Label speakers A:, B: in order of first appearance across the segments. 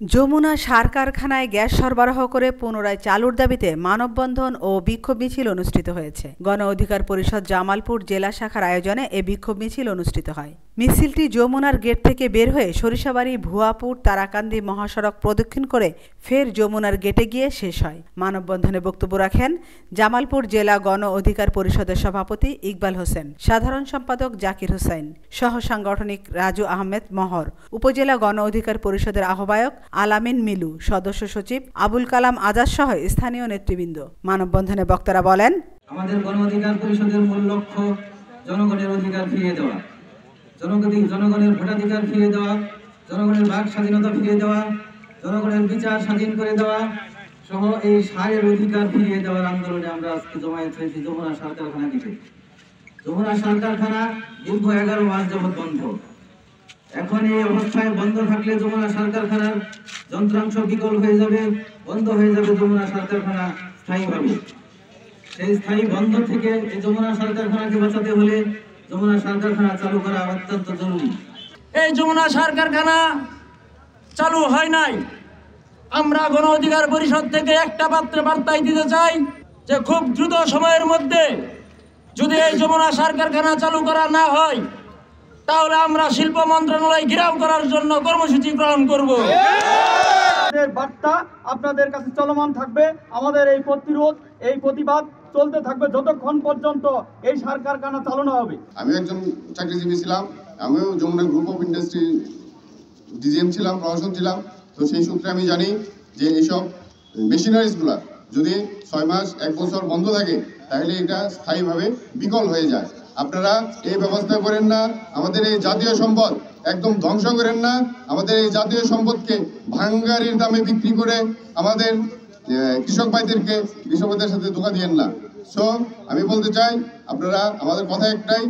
A: যমুনা সার কারখানায় গ্যাস সরবরাহ করে পুনরায় চালুর দাবিতে মানববন্ধন ও বিক্ষোভ মিছিল অনুষ্ঠিত হয়েছে। গণ অধিকার পরিষদ জামালপুর জেলা শাখার আয়োজনে এ বিক্ষোভ মিছিল অনুষ্ঠিত হয়। মিছিলটি যমুনার গেট থেকে বের হয়ে সরিষাবাড়ি, ভুয়াপুর, তারাকান্দি মহাসড়ক প্রদক্ষিণ করে ফের যমুনার গেটে গিয়ে শেষ হয়। মানববন্ধনে বক্তব্য রাখেন জামালপুর জেলা গণ অধিকার পরিষদের সভাপতি ইকবাল হোসেন, সাধারণ সম্পাদক জাকির হোসেন, সহ সাংগঠনিক রাজু আহমেদ মহর, উপজেলা গণ অধিকার পরিষদের আহ্বায়ক আলামিন মিলু, সদস্য সচিব আবুল কালাম আজাদ সহ স্থানীয় নেতৃবৃন্দ। মানববন্ধনে বক্তারা বলেন,
B: আমাদের গণ অধিকার পরিষদের মূল লক্ষ্য জনগণের অধিকার ফিরিয়ে দেওয়া, জনগণের ভোটাধিকার ফিরিয়ে দেওয়া, জনগণের বাক স্বাধীনতা ফিরিয়ে দেওয়া, জনগণের বিচার স্বাধীন করে দেওয়া সহ এই সারের অধিকার ফিরিয়ে দেওয়ার আন্দোলনে আমরা আজকে জমায়েত হয়েছি যমুনা সার কারখানা থেকে। যমুনা সার কারখানা দীর্ঘ 11 মাস যাবৎ বন্ধ। এখন এই অবস্থায় বন্ধ থাকলে যমুনা সার কারখানার যন্ত্রাংশ বিকল হয়ে যাবে, বন্ধ হয়ে যাবে যমুনা সার কারখানা স্থায়ীভাবে। সেই স্থায়ী বন্ধ থেকে এই যমুনা সার কারখানাকে বাঁচাতে হলে যমুনা সার কারখানা চালু করা অত্যন্ত জরুরি।
C: এই যমুনা সার কারখানা চালু হয় নাই। আমরা গণ অধিকার পরিষদ থেকে একটা বার্তাই দিতে চাই যে খুব দ্রুত সময়ের মধ্যে যদি এই যমুনা সার কারখানা চালু করা না হয় তাহলে আমরা শিল্প মন্ত্রণালয় ঘেরাও করার জন্য কর্মসূচি গ্রহণ করব।
D: বার্তা আপনাদের কাছে চলমান থাকবে। আমাদের এই প্রতিরোধ, এই প্রতিবাদ চলতে থাকবে যতক্ষণ পর্যন্ত এই সার কারখানা চালানো হবে।
E: আমি একজন চাকরিজীবী ছিলাম, আমিও Jamuna group of industry DGM ছিলাম, প্রশাসন ছিলাম। তো সেই সূত্রে আমি জানি যে এইসব মেশিনারিজগুলা যদি 6 মাস 1 বছর বন্ধ থাকে তাহলে এটা স্থায়ীভাবে বিকল হয়ে যায়। আপনারা এই ব্যবস্থা করেন না, আমাদের এই জাতীয় সম্পদ একদম ধ্বংস করেন না। আমাদের এই জাতীয় সম্পদকে ভাঙ্গারির দামে বিক্রি করে আমাদের কৃষক ভাইদের সাথে ধোঁকা দিয়েন না। সো আমি বলতে চাই, আপনারা, আমাদের কথা একটাই,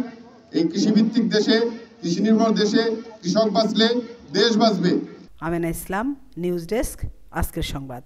E: এই কৃষিভিত্তিক দেশে, কৃষি নির্ভর দেশে কৃষক বাঁচলে দেশ বাঁচবে।
A: আমেনা ইসলাম, নিউজ ডেস্ক, আজকের সংবাদ।